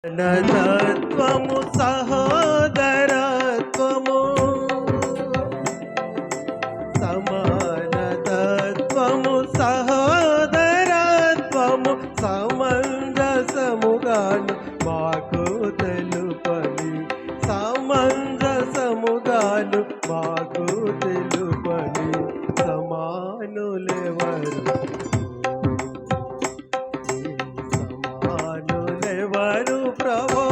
తత్వము సహోదరత్వము సమానతత్వము సహోదరత్వము సమంజసముగాను మాకు తెలుపని సమంజసముగాను మాకు తెలుపని సమానులెవరు ప్రభో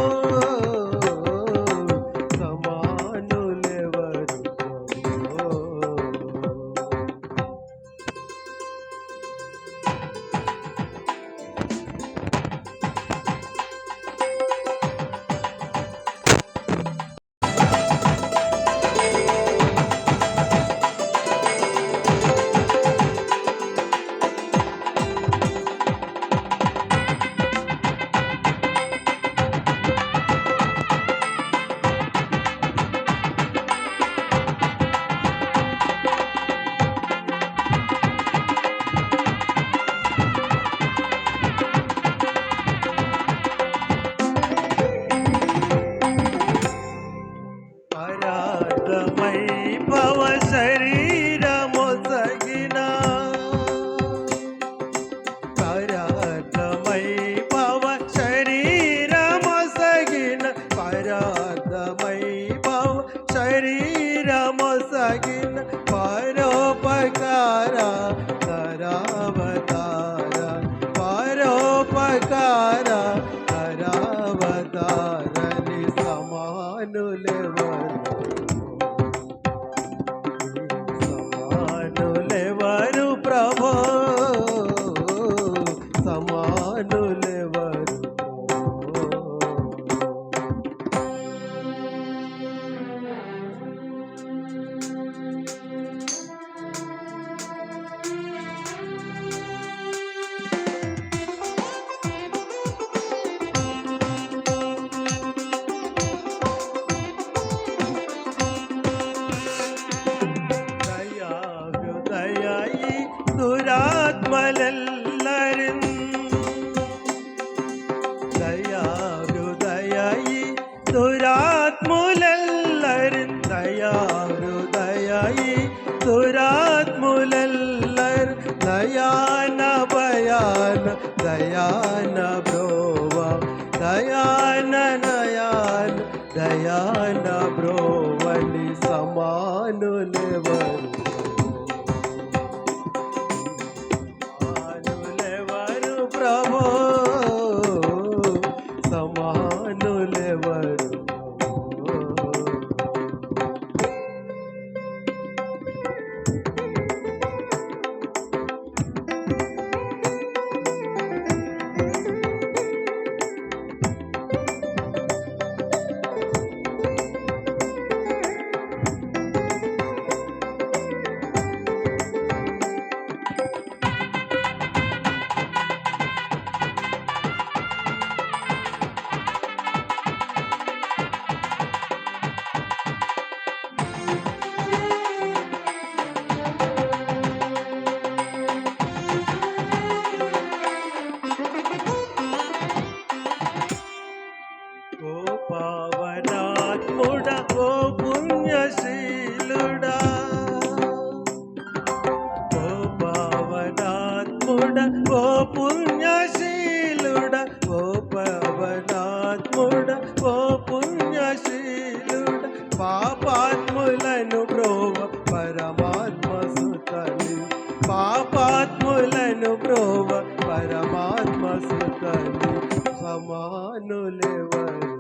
సమానులెవరు భవ శరీరమొసగిన పరార్థమై భవ శరీరమొసగిన పరార్థమై భవ శరీరమొసగిన పరోపకార కరావతార పరోపకార కరావతారని సమానులెవరు ప్రభో సమానులెవరు ദുരാത്മലെല്ലരും ദയാഹൃദയായി ദുരാത്മുലെല്ലരും ദയാഹൃദയായി ദുരാത്മുലെല്ലരും ദയാന ഭയാന ദയാന ബ്രോവ ദയാന നയാന ദയാന ബ്രോവനി സമാനുലെവരു ప్రభో సమానులెవరు పావనాత్ముడ ఓ పుణ్యశీలుడా ఓ పావనాత్ముడ ఓ పుణ్యశీలుడ ఓ పావనాత్ముడ ఓ పుణ్యశీలుడ పాపాత్ములను బ్రోవ పరమాత్మ సుతని పాపాత్ములను బ్రోవ పరమాత్మ సుతని సమానులెవరు